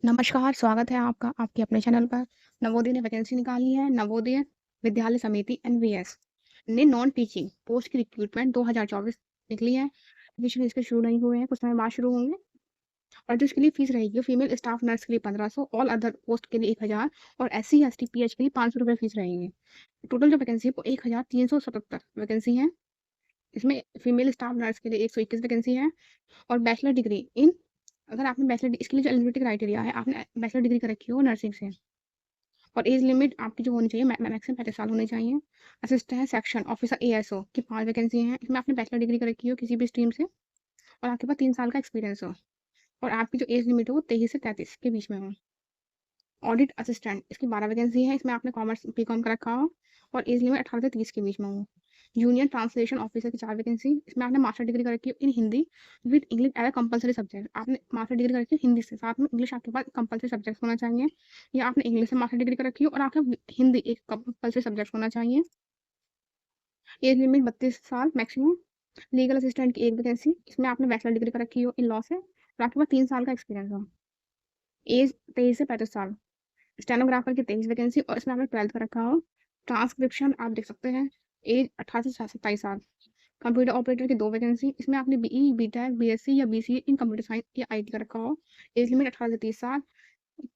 नमस्कार, स्वागत है आपका आपके अपने चैनल पर। नवोदय ने वैकेंसी निकाली है। नवोदय विद्यालय समिति एनवीएस ने नॉन टीचिंग पोस्ट की रिक्रूटमेंट 2024 निकली है। एडमिशन इसके शुरू नहीं हुए हैं, कुछ समय बाद शुरू होंगे। और जो इसके लिए फीस रहेगी, फीमेल स्टाफ नर्स के लिए 1500, ऑल अदर पोस्ट के लिए 1000 और एससी एसटी पीएच के लिए 500 रुपये फीस रहेंगी। टोटल जो वैकेंसी है वो 1377 वैकेंसी है। इसमें फीमेल स्टाफ नर्स के लिए 121 वैकेंसी है और बैचलर डिग्री इन अगर आपने बैचलर इसके लिए जो एलिजिबिलिटी क्राइटेरिया है, आपने बैचलर डिग्री कर रखी हो नर्सिंग से और एज लिमिट आपकी जो होनी चाहिए मैक्सिमम 35 साल होनी चाहिए। असिस्टेंट सेक्शन ऑफिसर एएसओ की 5 वैकेंसी हैं। इसमें आपने बैचलर डिग्री कर रखी हो किसी भी स्ट्रीम से और आपके पास 3 साल का एक्सपीरियंस हो और आपकी जो एज लिमिट हो वो 23 से 33 के बीच में हो। ऑडिट असिस्टेंट इसकी 12 वैकेंसी है। इसमें आपने कॉमर्स बीकॉम कर रखा हो और एज लिमिट 18 से 30 के बीच में हो। जूनियर ट्रांसलेशन ऑफिसर की 4 वैकेंसी। इसमें आपने मास्टर डिग्री कर रखी हो in Hindi with English as a compulsory subject. आपने मास्टर डिग्री कर रखी हो हिंदी से, साथ में इंग्लिश आपके पास कंपलसरी सब्जेक्ट होना चाहिए, या आपने इंग्लिश से मास्टर डिग्री कर रखी हो और आपका हिंदी एक कंपलसरी सब्जेक्ट होना चाहिए। एज लिमिट 32 साल मैक्सिमम। लीगल असिस्टेंट की 1 वैकेंसी। इसमें आपने बैचलर डिग्री कर रखी हो इन लॉ से और आपके पास 3 साल का एक्सपीरियंस हो। एज 23 से 35 साल। स्टेनोग्राफर की 23 वैकेंसी और इसमें आपने 12th का रखा हो। ट्रांसक्रिप्शन आप देख सकते हैं। एज 18 से 27 साल। कंप्यूटर ऑपरेटर की 2 वैकेंसी। इसमें आपने बीई, बीटेक, बीएससी या बीसीए इन कंप्यूटर साइंस या आईटी का रखा हो। एज लिमिट 18 से 30 साल।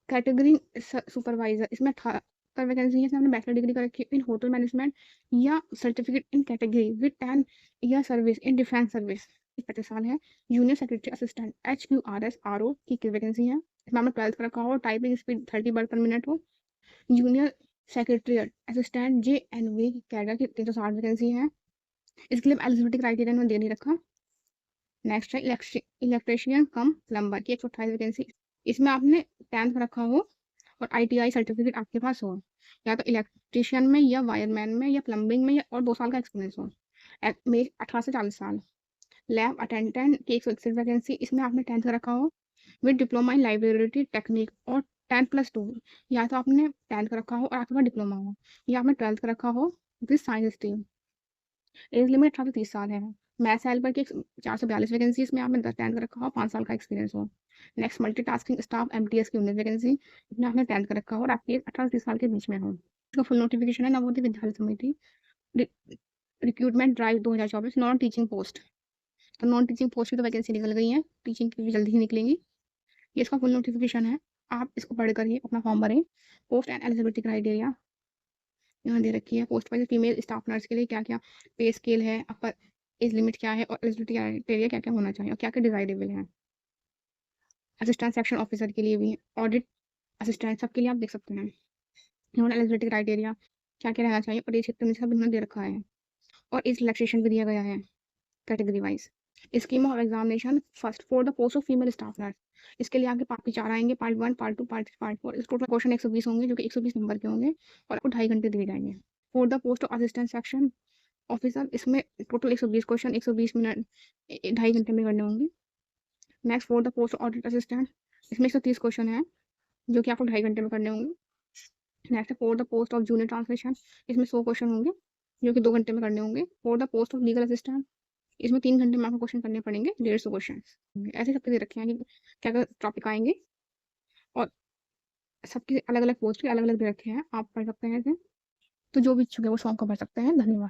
कैटेगरी सुपरवाइजर इसमें 78 वैकेंसी है। इसमें आपने बैचलर डिग्री कर रखी है इन होटल मैनेजमेंट या certificate in category with 10 year service in defence service. 35 साल है। Junior secretary assistant HQRS RO की वैकेंसी है। इसमें आपने 12th का रखा हो, typing speed 30 word per minute हो। Junior secretariat assistant JNV cadre की 360 वैकेंसी है। इसके लिए एलिजिबिलिटी क्राइटेरिया में दे नहीं रखा। नेक्स्ट है इलेक्ट्रिशियन कम प्लम्बर की 128 वैकेंसी। इसमें आपने 10th रखा हो और ITI सर्टिफिकेट आपके पास हो, या तो इलेक्ट्रिशियन में या वायरमैन में या प्लम्बिंग में, या और 2 साल का एक्सपीरियंस हो। मेज 18 से 40 साल। लैब अटेंडेंट की 161 वैकेंसी। इसमें आपने 10th रखा हो with diploma in library technique और 10+2, या तो आपने 10th का रखा हो और आपके पास डिप्लोमा हो, या आपने 12th का रखा हो with science stream. Age limit 18 से 30 साल है। मैथ्स हेल्पर की 442 वैकेंसी। इसमें आपने 10th का रखा हो, 5 साल का एक्सपीरियंस हो। नेक्स्ट मल्टीटास्किंग स्टाफ MTS की 19 वैकेंसी। इसमें आपने 10th का रखा हो और आपकी एज 18 से 30 साल के बीच में हो। इसका फुल नोटिफिकेशन है नवोदय विद्यालय समिति recruitment drive 2024 non teaching post. तो नॉन टीचिंग पोस्ट की तो वैकेंसी निकल गई है, टीचिंग की भी जल्दी ही निकलेंगी। ये इसका फुल नोटिफिकेशन है, आप इसको पढ़ कर ही अपना फॉर्म भरें। पोस्ट एंड एलिजिबिलिटी क्राइटेरिया यहाँ दे रखी है। Post wise female staff nurse के लिए क्या क्या पे स्केल है, अपर एज लिमिट क्या है और एलिजिबिलिटी क्राइटेरिया क्या क्या होना चाहिए और क्या क्या डिजायरेबल है। असिस्टेंट सेक्शन ऑफिसर के लिए भी, ऑडिट असिस्टेंट सबके लिए आप देख सकते हैं। इन्होंने एलिजिबिलिटी क्राइटेरिया क्या क्या रहना चाहिए और एज कितने सब इन्होंने दे रखा है और एज रिलैक्सेशन भी दिया गया है category wise. Scheme of examination first for the post of female staff nurse. इसके लिए आपके पार्ट 4 आएंगे, पार्ट 1, पार्ट 2, पार्ट 3, पार्ट 4। इस टोटल क्वेश्चन 120 होंगे जो कि 120 नंबर के होंगे और आपको 2.5 घंटे दिए जाएंगे। For the post of assistant section officer इसमें टोटल 120 क्वेश्चन 120 मिनट 2.5 घंटे में करने होंगे। Next for the post of audit assistant इसमें 130 क्वेश्चन है जो कि आपको 2.5 घंटे में करने होंगे। Next for the post of junior translation इसमें 100 क्वेश्चन होंगे जो कि 2 घंटे में करने होंगे। For the post of legal assistant इसमें 3 घंटे में आपको क्वेश्चन करने पड़ेंगे, 150 क्वेश्चन। ऐसे सबके दे रखे हैं कि क्या क्या टॉपिक आएंगे और सबके अलग अलग पोस्ट के अलग अलग दे रखे हैं, आप पढ़ सकते हैं इसे। तो जो भी इच्छुक है वो फॉर्म को भर सकते हैं। धन्यवाद।